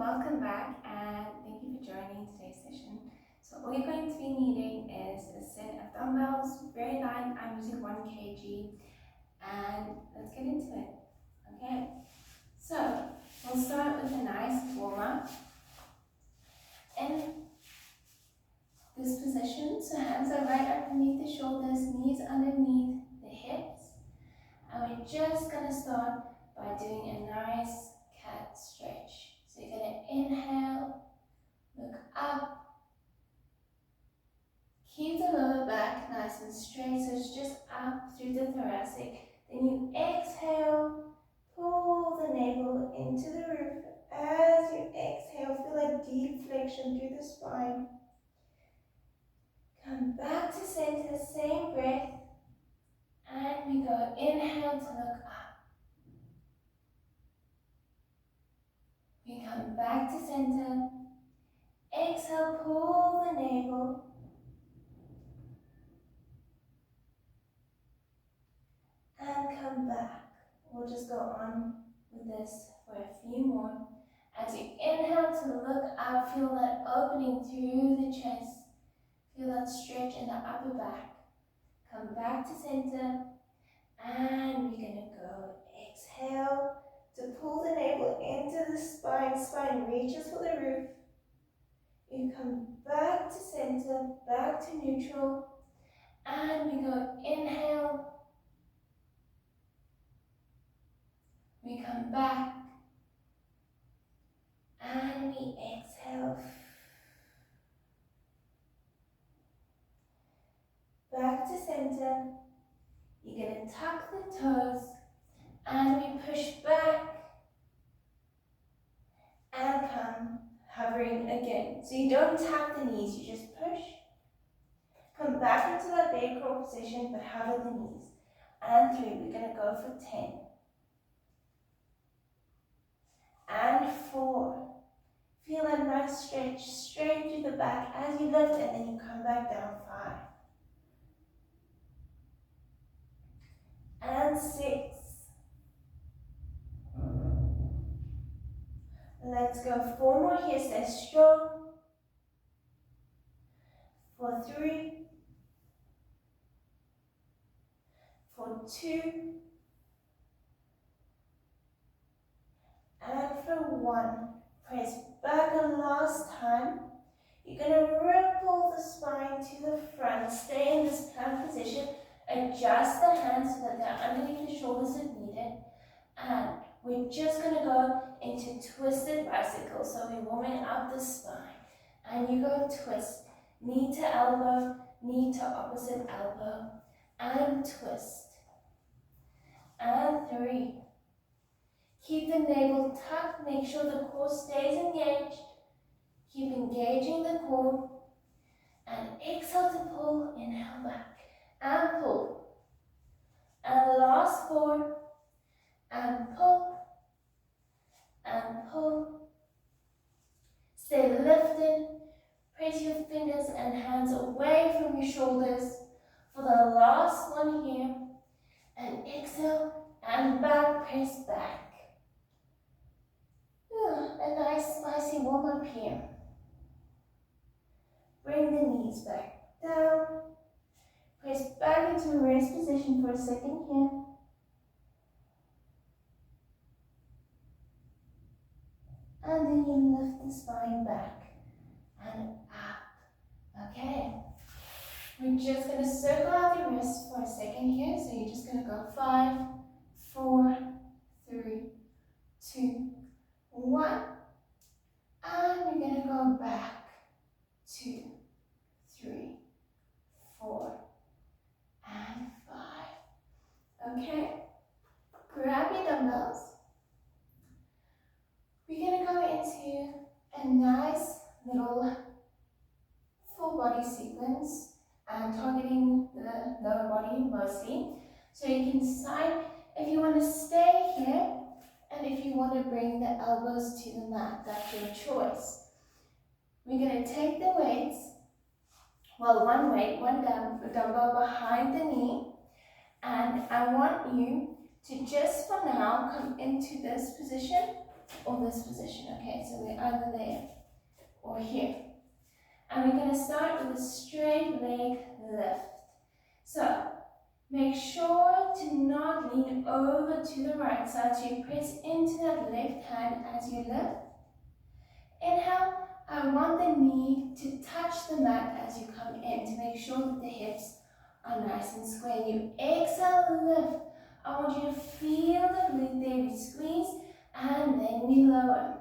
welcome back and thank you for joining today's session. So all you're going to be needing is a set of dumbbells, very light. I'm using 1 kg, and let's get into it. Okay, so we'll start with a nice warm-up in this position. So hands are right underneath the shoulders, knees underneath the hips, and we're just going to start by doing a nice cat stretch. So you're going to inhale, look up, keep the lower back nice and straight, so it's just up through the thoracic. Then you exhale, pull the navel into the roof. As you exhale, feel a deep flexion through the spine. Come back to center, same breath, and we go inhale to look up. We come back to center, exhale, pull the navel, and come back. We'll just go on with this for a few more. As you inhale to look up, feel that opening through the chest, feel that stretch in the upper back. Come back to center, and we're going to go exhale to pull the navel into the spine. Spine reaches for the roof. You come back to center, back to neutral, and we go inhale. We come back, and we exhale. Back to center. You're going to tuck the toes, and we push back, and come hovering again. So you don't tap the knees, you just push. Come back into that bear crawl position, but hover the knees. And 3, we're going to go for 10. And 4. Feel a nice stretch straight through the back as you lift, and then you come back down. 5. And 6. Let's go 4 more here, stay strong. For 3. For 2. And for 1. Press back a last time. You're going to ripple the spine to the front. Stay in this plank position. Adjust the hands so that they're underneath the shoulders if needed. And we're just going to go into twisted bicycle. So we're warming up the spine. And you go twist. Knee to elbow, knee to opposite elbow. And twist. And 3. Keep the navel tucked. Make sure the core stays engaged. Keep engaging the core. And exhale to pull. Inhale back. And pull. And last 4. And pull. And pull. Stay lifted. Press your fingers and hands away from your shoulders for the last one here. And exhale and back, press back. A nice spicy warm up here. Bring the knees back down. Press back into a rest position for a second here. And then you lift the spine back and up. Okay. We're just going to circle out the wrists for a second here. So you're just going to go 5, 4, 3, 2, 1. And we're going to go back. 2, 3, 4, and 5. Okay. Grab your dumbbells. We're going to go into a nice little full body sequence and targeting the lower body mostly. So you can decide if you want to stay here and if you want to bring the elbows to the mat. That's your choice. We're going to take the weights, well, one weight, one dumbbell behind the knee, and I want you to just for now come into this position or this position. Okay, so we're either there or here. And we're going to start with a straight leg lift. So make sure to not lean over to the right side, so you press into that left hand as you lift. Inhale, I want the knee to touch the mat as you come in to make sure that the hips are nice and square. You exhale, lift. I want you to feel the glute there, we squeeze, and then we lower.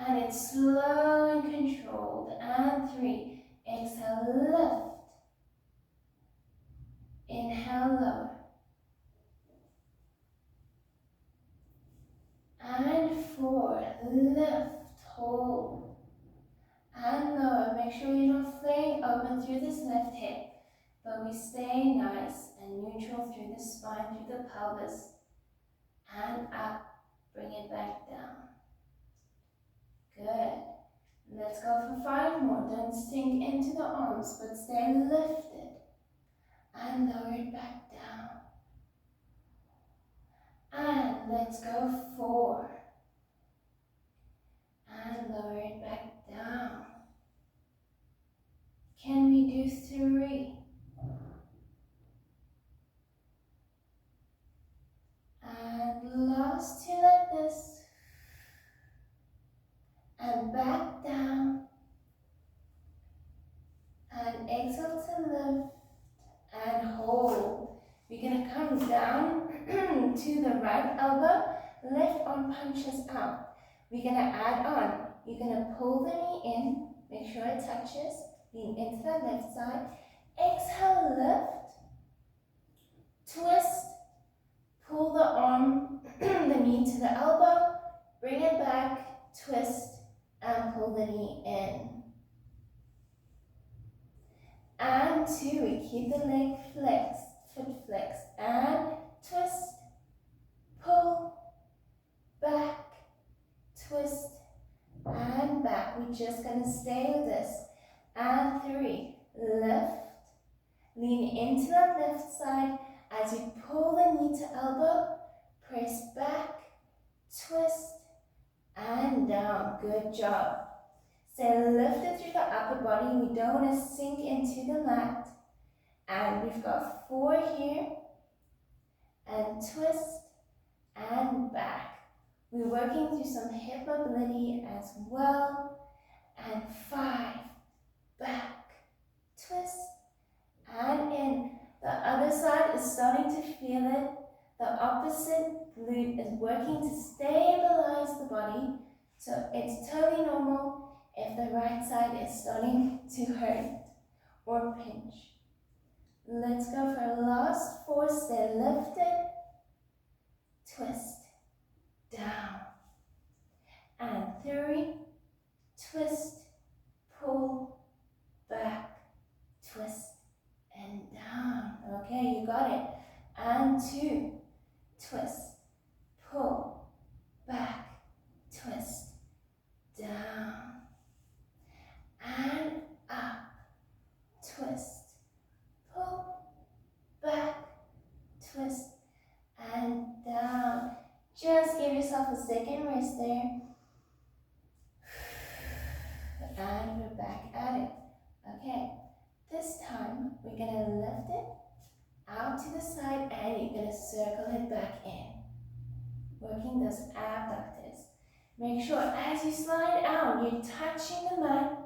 And it's slow and controlled. And 3, exhale, lift. Inhale, lower. And 4, lift, hold. And lower. Make sure you're not flaying open through this left hip, but we stay nice and neutral through the spine, through the pelvis. And up. Bring it back down. Good. Let's go for 5 more. Don't sink into the arms, but stay lifted. And lower it back down. And let's go 4. And lower it back down. Can we do 3? And last 2 like this. And back down. And exhale to lift. And hold. We're going to come down to the right elbow. Left arm punches out. We're going to add on. You're going to pull the knee in. Make sure it touches. Lean into that left side. Exhale, lift. Twist. Pull the arm, the knee to the elbow. Bring it back. Twist. And pull the knee in. And 2, we keep the leg flexed, foot flexed, and twist, pull, back, twist, and back. We're just going to stay with this. And 3, lift, lean into the left side as you pull the knee to elbow, press back, twist, and down. Good job. Stay lifted through the upper body. We don't want to sink into the mat. And we've got 4 here. And twist and back. We're working through some hip mobility as well. And 5. Back. Twist. And in. The other side is starting to feel it. The opposite glute is working to stabilize the body. So it's totally normal if the right side is starting to hurt or pinch. Let's go for a last 4. Stay lifted, twist, down. And 3, twist, pull, back, twist, and down. Okay, you got it. And 2, twist, pull, back, twist, down. And up, twist, pull, back, twist, and down. Just give yourself a second rest there. And we're back at it. Okay, this time we're going to lift it out to the side and you're going to circle it back in. Working those abductors. Make sure as you slide out, you're touching the mat.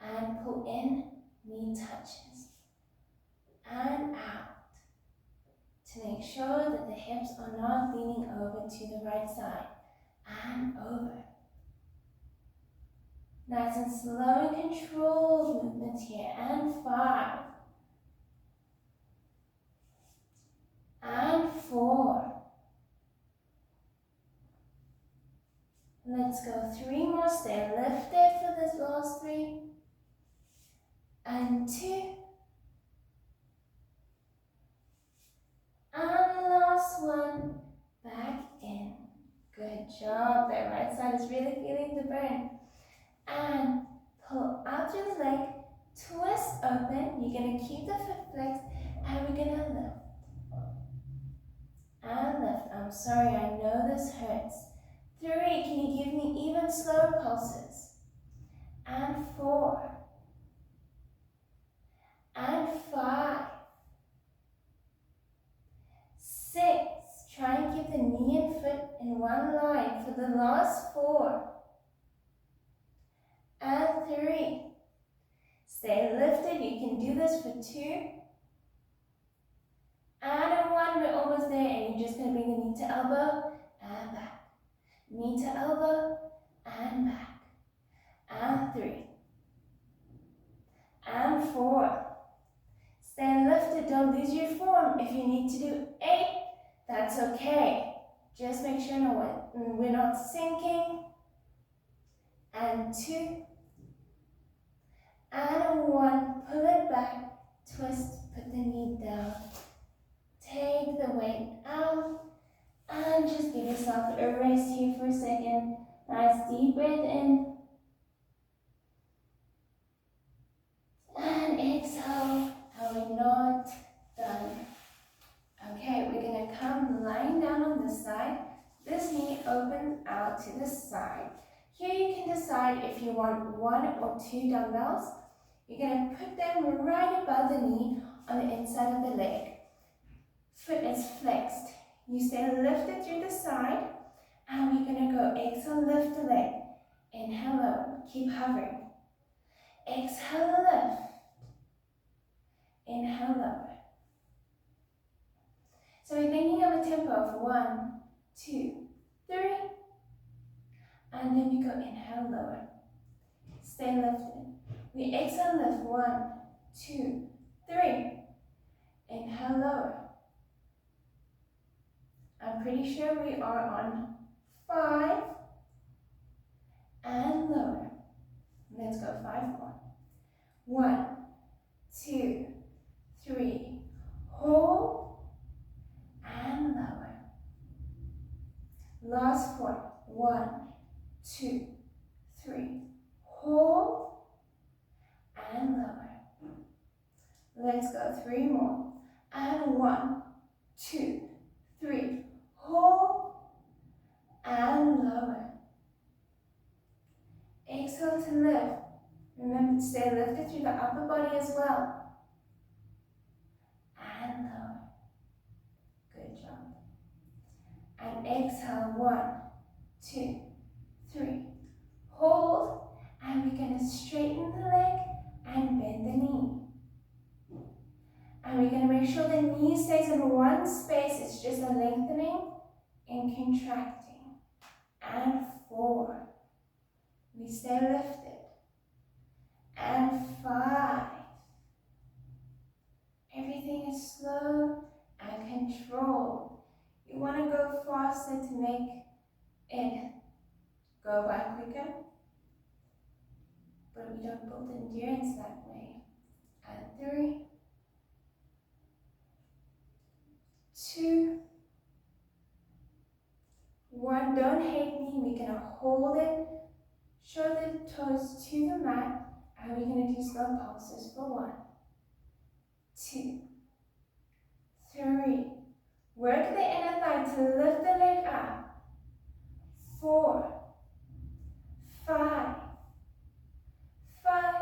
And pull in, knee touches, and out, to make sure that the hips are not leaning over to the right side, and over. Nice and slow and controlled movement here, and 5, and 4. Let's go 3 more, stay lifted for this last 3. And 2. And last 1. Back in. Good job. That right side is really feeling the burn. And pull out through the leg. Twist open. You're going to keep the foot flexed. And we're going to lift. and lift. I'm sorry, I know this hurts. 3, can you give me even slower pulses? And 4, and 5, 6, try and keep the knee and foot in one line for the last 4, and 3, stay lifted, you can do this for 2, and a 1, we're almost there, and you're just going to bring the knee to elbow, and back, knee to elbow, and back, and 3, and 4, stay lifted, don't lose your form. If you need to do 8, that's okay. Just make sure we're not sinking. And 2, and a 1, pull it back, twist, put the knee down. Take the weight out, and just give yourself a rest here for a second. Nice deep breath in. And exhale, and we're not done. Okay, we're going to come lying down on this side. This knee opens out to the side. Here you can decide if you want 1 or 2 dumbbells. You're going to put them right above the knee on the inside of the leg. Foot is flexed. You stay lifted through the side, and we're going to go exhale, lift the leg. Inhale, lower. Keep hovering. Exhale, lift. Inhale, lower. So we're thinking of a tempo of 1, 2, 3, and then we go inhale, lower. Stay lifted. We exhale, lift. 1, 2, 3. Inhale, lower. I'm pretty sure we are on 5 and lower. Let's go 5 more. 1, 2, 3. Hold and lower. Last 4. 1, 2, 3. Hold and lower. Let's go 3 more. And 1, 2, 3. Hold and lower. Exhale to lift. Remember to stay lifted through the upper body as well. And lower. Good job. And exhale. 1, 2, 3. Hold. And we're going to straighten the leg and bend the knee. And we're going to make sure the knee stays in one space. It's just a lengthening and contracting. And 4. We stay lifted. And 5. Everything is slow and controlled. You want to go faster to make it go by quicker, but we don't build endurance that way. And 3, 2, 1. Don't hate me. We're going to hold it, show the toes to the mat, and we're going to do slow pulses for 1, 2, 3. Work the inner thigh to lift the leg up. 4, 5, 5,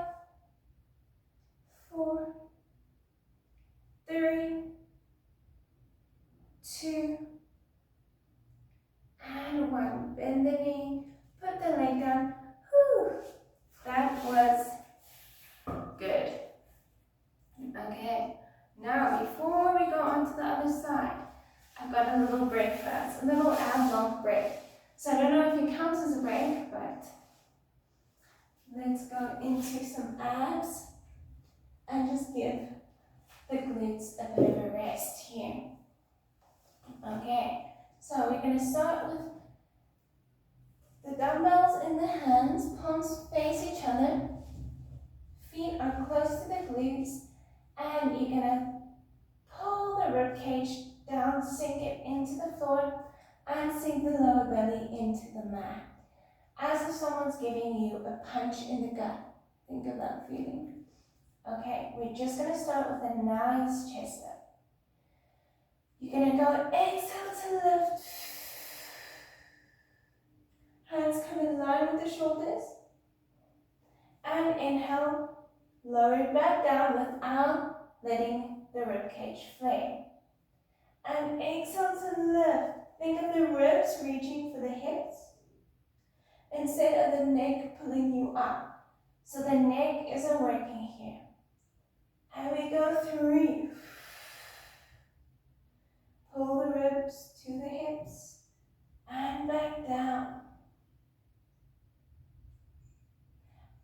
4, 3, 2, and 1. Bend the knee, put the leg down. Whew, that was good. Okay, now before we go on to the other side, I've got a little break for us, a little ab long break. So I don't know if it counts as a break, but let's go into some abs and just give the glutes a bit of a rest here. Okay, so we're going to start with the dumbbells in the hands, palms face each other, feet are close to the glutes, and you're going to pull the rib cage down, sink it into the floor, and sink the lower belly into the mat. As if someone's giving you a punch in the gut. Think of that feeling. Okay, we're just going to start with a nice chest up. You're going to go exhale to lift. Hands come in line with the shoulders. And inhale, lower it back down without letting the ribcage flare. And exhale to lift. Think of the ribs reaching for the hips instead of the neck pulling you up. So the neck isn't working here. And we go 3. Pull the ribs to the hips and back down.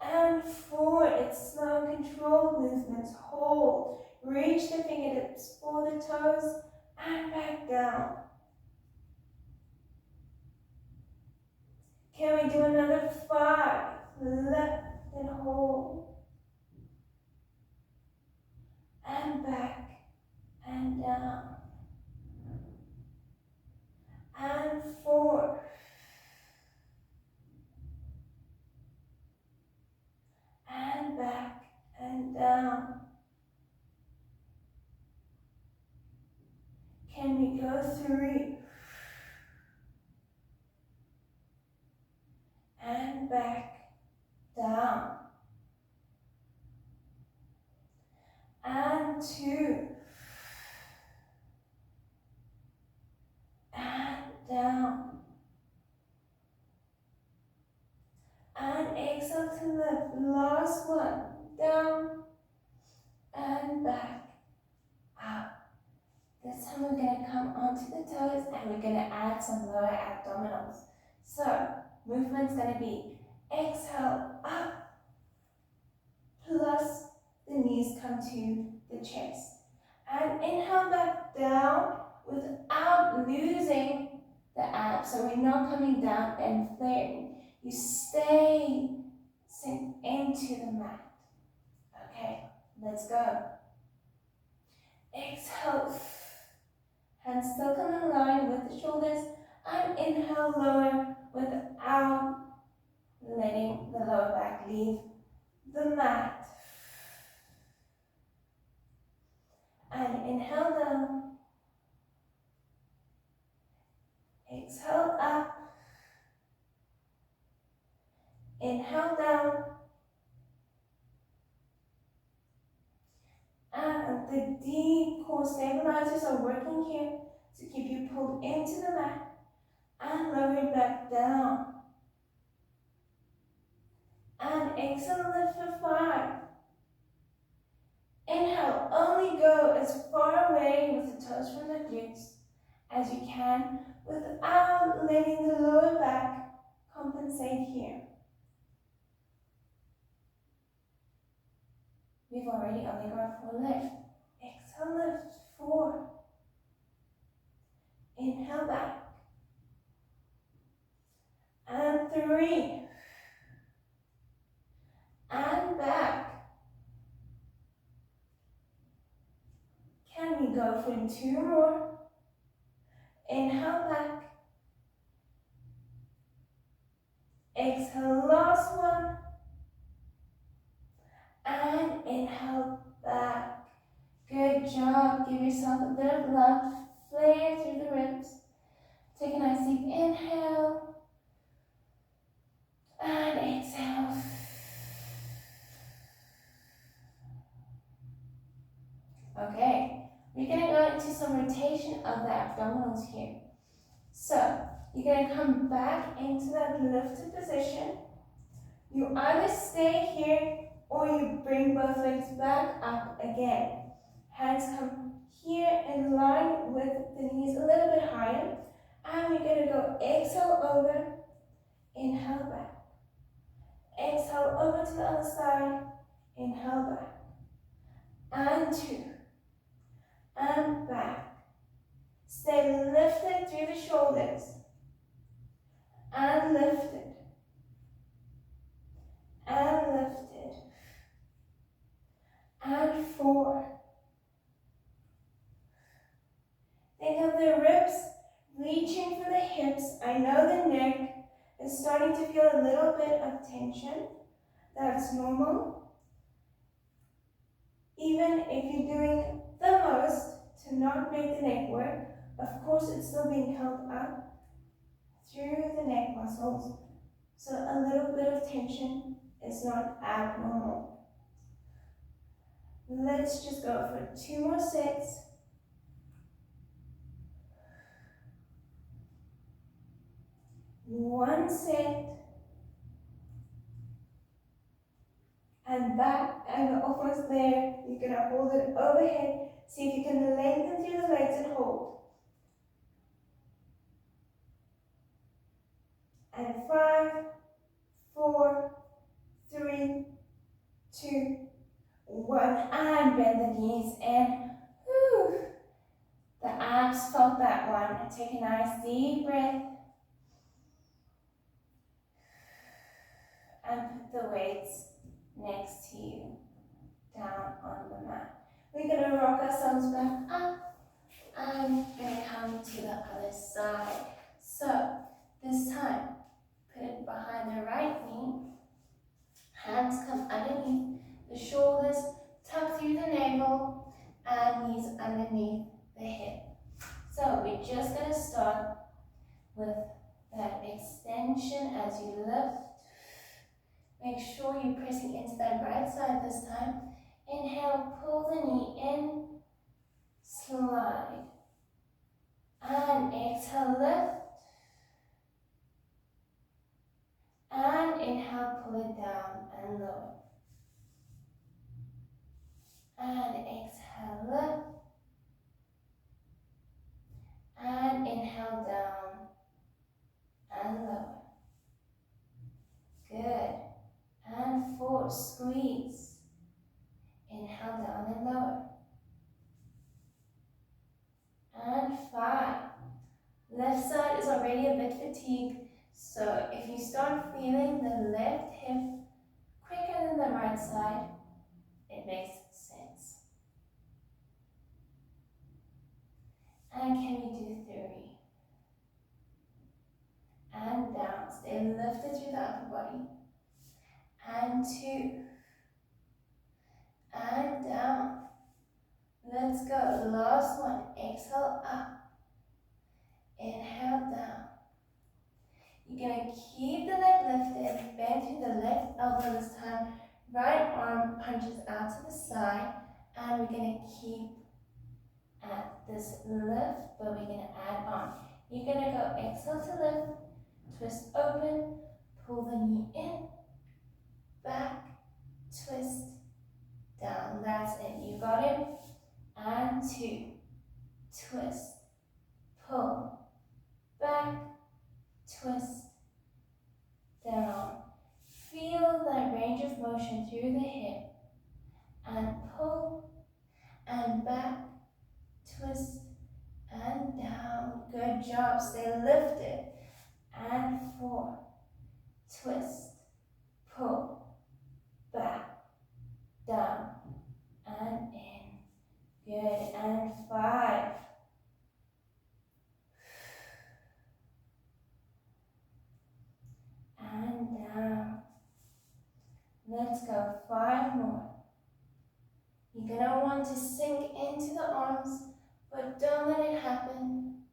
And 4, it's slow controlled movements. Hold. Reach the fingertips for the toes and back down. Can we do another 5? Lift and hold. And back and down. And 4. And back and down. Can we go 3? And back down. And 2. And down. And exhale to lift. Last one. Down and back up. This time we're going to come onto the toes and we're going to add some lower abdominals. So, movement's going to be exhale up plus the knees come to the chest. And inhale back down without losing the abs. So we're not coming down and flaring. You stay sink into the mat. Okay, let's go. Exhale. Hands still come in line with the shoulders. And inhale, lower without letting the lower back leave the mat. And inhale down. Exhale up. Inhale down. And the deep core stabilizers are working here to keep you pulled into the mat and lower it back down. And exhale, lift for 5. Inhale, only go as far away with the toes from the glutes as you can without letting the lower back compensate here. We've already only got 4 left. Exhale, lift 4. Inhale back. And 3. And back. Can we go for 2 more? Inhale back. Exhale, last one. And inhale back. Good job. Give yourself a bit of love. Flare through the ribs. Take a nice deep inhale. And exhale. Okay, we're going to go into some rotation of the abdominals here. So, you're going to come back into that lifted position. You either stay here or you bring both legs back up again. Hands come here in line with the knees a little bit higher. And we're going to go exhale over, inhale back. Exhale over to the other side, inhale back. And 2. And back. Stay lifted through the shoulders. And lifted. And lifted. And 4. Think of the ribs reaching for the hips. I know the neck is starting to feel a little bit of tension. That's normal. Even if you're doing the most to not make the neck work, Of course, it's still being held up through the neck muscles, so a little bit of tension is not abnormal. Let's just go for 2 more sets. One set, and back, and we're almost there. You're gonna hold it overhead. See if you can lengthen through the legs and hold. And 5, 4, 3, 2, 1, and bend the knees in. Whew. The abs felt that one. Take a nice deep breath. And put the weights next to you, down on the mat. We're gonna rock ourselves back up. I'm gonna come to the other side. So, this time, put it behind the right knee. Hands come underneath the shoulders, tuck through the navel, and knees underneath the hip. So we're just going to start with that extension as you lift. Make sure you're pressing into that right side this time. Inhale, pull the knee in, slide. And exhale, lift. And inhale, pull it down and lower. And exhale, lift. And inhale, down and lower. Good. And 4, squeeze. Inhale, down and lower. And 5. Left side is already a bit fatigued, so if you start feeling the left hip quicker than the right side, it makes sense. And can we do 3? And down. Stay lifted through the upper body. And 2. And down. Let's go. Last one. Exhale up. Inhale down. You're going to keep the leg lifted. Bend through the left elbow this time. Right arm punches out to the side. And we're going to keep at this lift, but we're going to add on. You're going to go exhale to lift. Twist open. Pull the knee in. Back. Twist. Down. That's it. You got it. And 2. Twist. Pull. Back. Twist. Down. Feel that range of motion through the hip. And pull. And back. Twist. And down. Good job. Stay lifted. And 4. Twist. Pull. Back. Down. And in. Good. And 5. And down. Let's go 5 more. You're going to want to sink into the arms, but don't let it happen.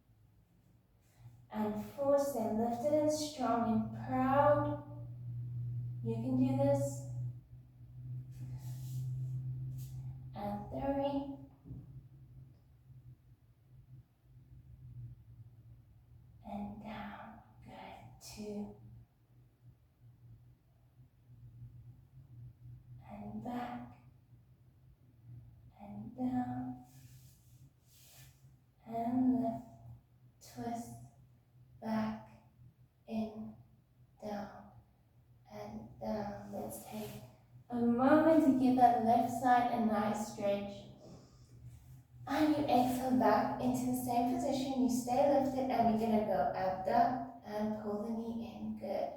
And 4, stay lifted and strong and proud. You can do this. And 3. And down. Good. 2. And back. And down. And lift. Twist. Back. In. Down. And down. Let's take a moment to give that left side a nice stretch. And you exhale back into the same position. You stay lifted and we're going to go abduct and pull the knee in. Good.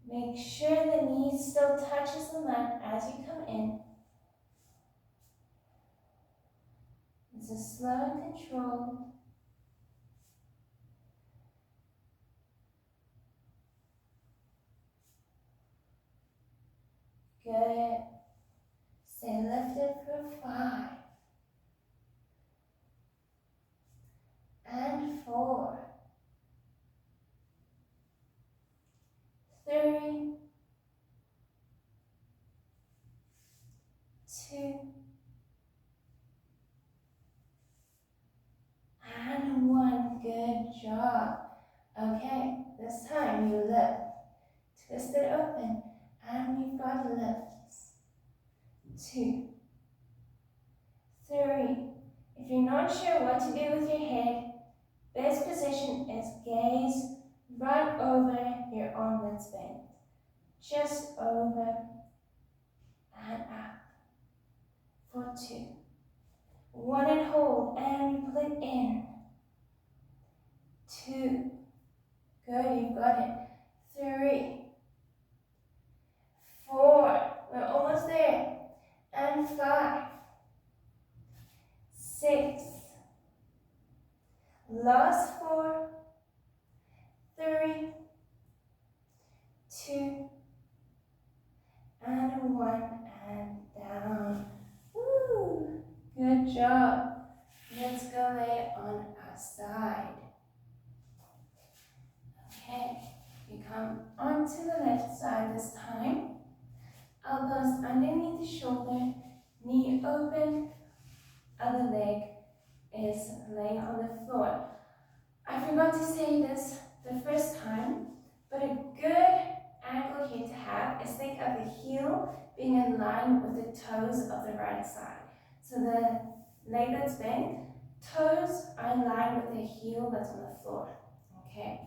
Make sure the knee still touches the mat as you come in. This is slow and controlled. Good. Stay lifted for 5. twist it open, and we've got lifts. 2, 3. If you're not sure what to do with your head, best position is gaze right over your arm that's bent. Just over and up. For 2. 1 and hold, and we pull it in. 2. Good, you've got it. 3. 4. We're almost there. And 5. 6. Last 4. 3. 2. And 1. And down. Woo! Good job. Let's go lay on our side. Okay, we come onto the left side this time. Elbows underneath the shoulder, knee open, other leg is laying on the floor. I forgot to say this the first time, but a good angle here to have is think of the heel being in line with the toes of the right side. So the leg that's bent, toes are in line with the heel that's on the floor. Okay.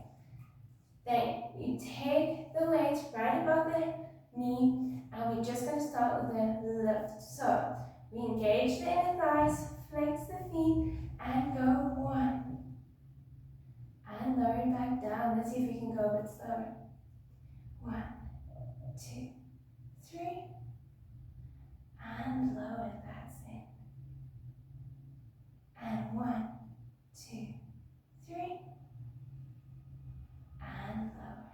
Then you take the weight right above the knee, and we're just going to start with a lift. So we engage the inner thighs, flex the feet, and go 1. And lower it back down. Let's see if we can go a bit slower. 1, 2, 3. And lower, that's it. And 1, 2, 3. And lower.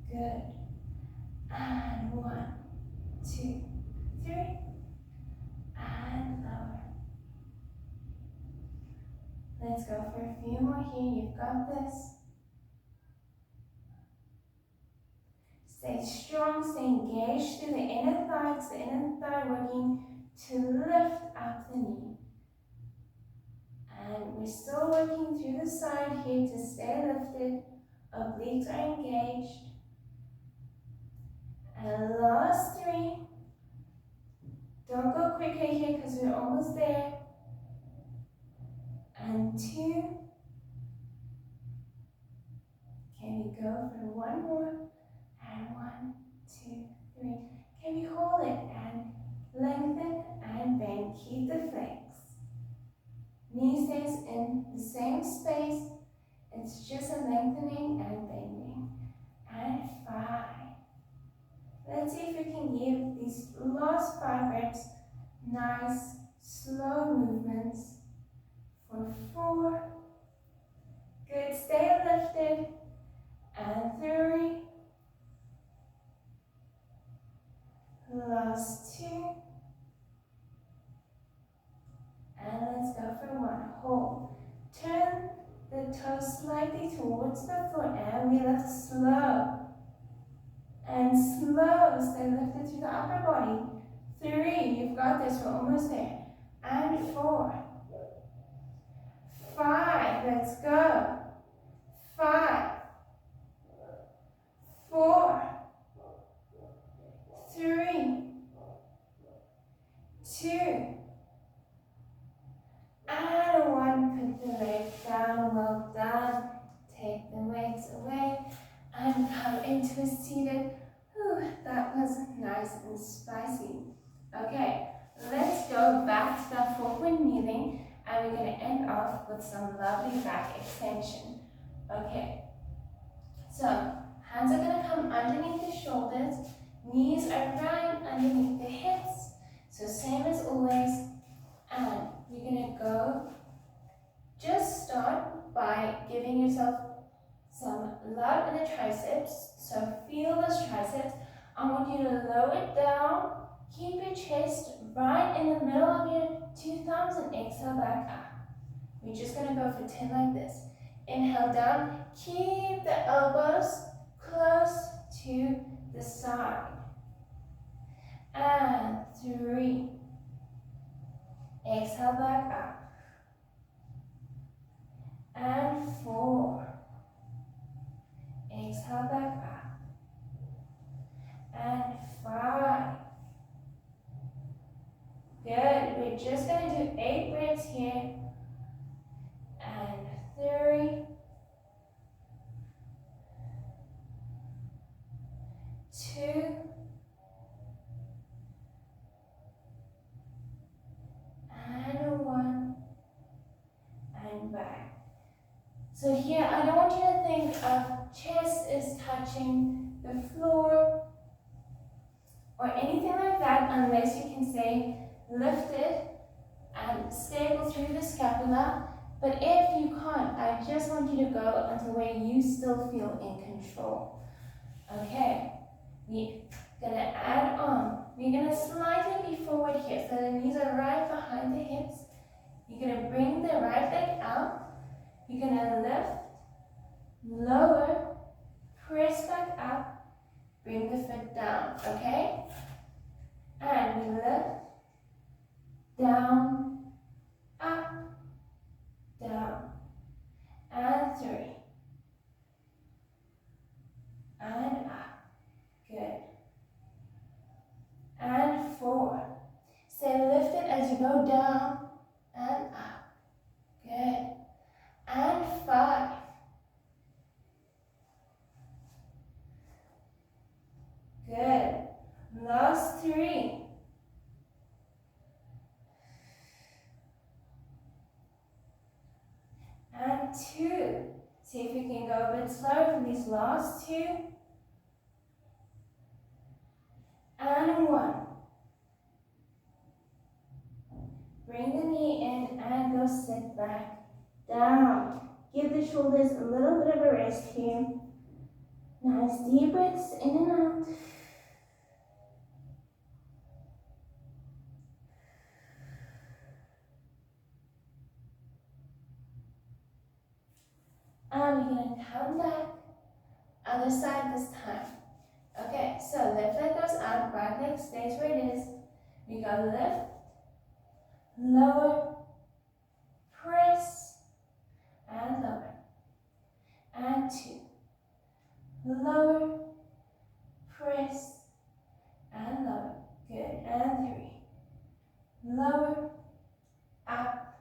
Good. And 1, 2, 3. And lower. Let's go for a few more here. You've got this. Stay strong, stay engaged through the inner thighs, the inner thigh working to lift up the knee. And we're still working through the side here to stay lifted. Obliques are engaged. And last 3. Don't go quicker here because we're almost there. And 2. Can we go for 1 more? And 1, 2, 3. Can we hold it and lengthen and bend? Keep the flex. Knee stays in the same space. It's just a lengthening and bending. And 5. Let's see if we can give these last 5 reps nice, slow movements. For 4. Good, stay lifted. And 3. Last 2. And let's go for 1. Hold. Turn the toes slightly towards the floor and we lift slow. And slow, stay lifted through the upper body. 3, you've got this, we're almost there. And 4. 5, let's go. 5. 4. 3. 2. And 1, put the leg down, well done. Take the weights away and come into a seated. That was nice and spicy. Okay, let's go back to that forward kneeling and we're going to end off with some lovely back extension. Okay, so hands are going to come underneath the shoulders, knees are right underneath the hips, so same as always, and you're going to go, just start by giving yourself some love in the triceps, so feel those triceps. I want you to lower it down, keep your chest right in the middle of your 2 thumbs and exhale back up. We're just going to go for 10 like this. Inhale down, keep the elbows close to the side. And 3. Exhale back up. And 4. Exhale back up. So here, I don't want you to think of chest is touching the floor or anything like that unless you can stay lifted and stable through the scapula. But if you can't, I just want you to go until where you still feel in control. Okay, we're gonna add on. We're gonna slightly be forward here, so the knees are right behind the hips. You're gonna bring the right leg out. You're gonna lift, lower, press back up, bring the foot down, okay? And we lift, down, up, down, and 3, and up, good, and 4. Stay lifted as you go down and up, good, and 5, good, last 3, and 2. See if we can go a bit slower for these last 2, and 1. Bring the knee in and go sit back down. Give the shoulders a little bit of a rest here. Nice deep breaths in and out. And we're going to come back. Other side this time. Okay, so left leg goes out, right leg stays where it is. We go lift, lower, press, and lower. And 2. Lower, press, and lower. Good. And 3. Lower, up,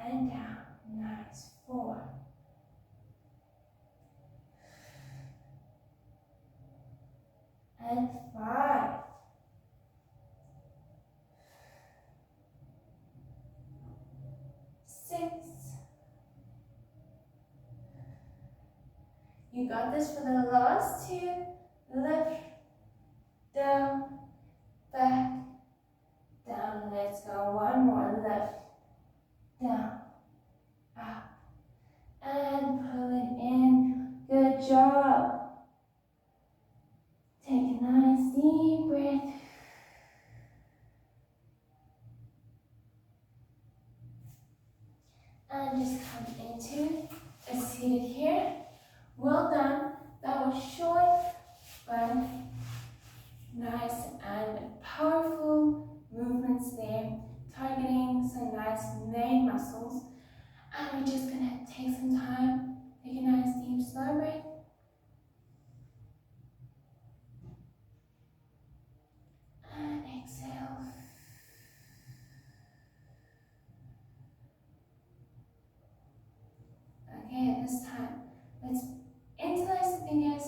and down. Nice. 4. And 5. 6. You got this for the last 2. Lift, down, back, down. Let's go. One more. Lift, down, up, and pull it in. Good job. Take a nice deep breath. And just come into a seated here. Well done. That was short, but nice and powerful movements there, targeting some nice main muscles. And we're just gonna take some time, take a nice deep slow breath. And exhale. Okay, at this time, let's interlace the fingers,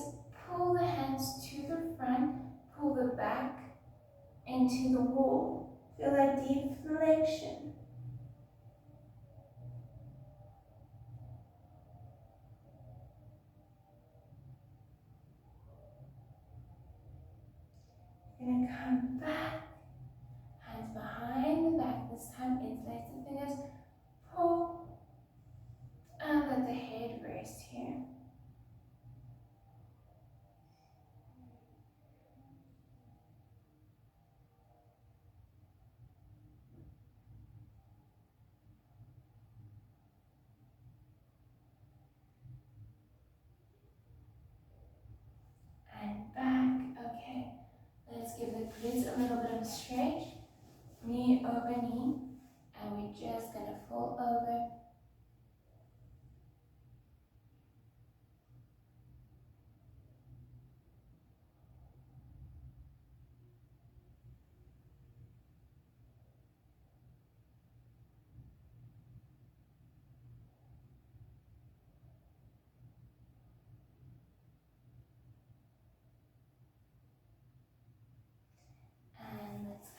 pull the hands to the front, pull the back into the wall. Feel that deep flexion. You're going to come back, hands behind the back. This time, interlace the fingers, pull, and let the head rest here. And back. Okay, let's give the glutes a little bit of a stretch. Knee over knee, and we're just going to fall over. And let's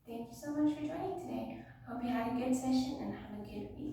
Thank you so much for joining today. Hope you had a good session and have a good week.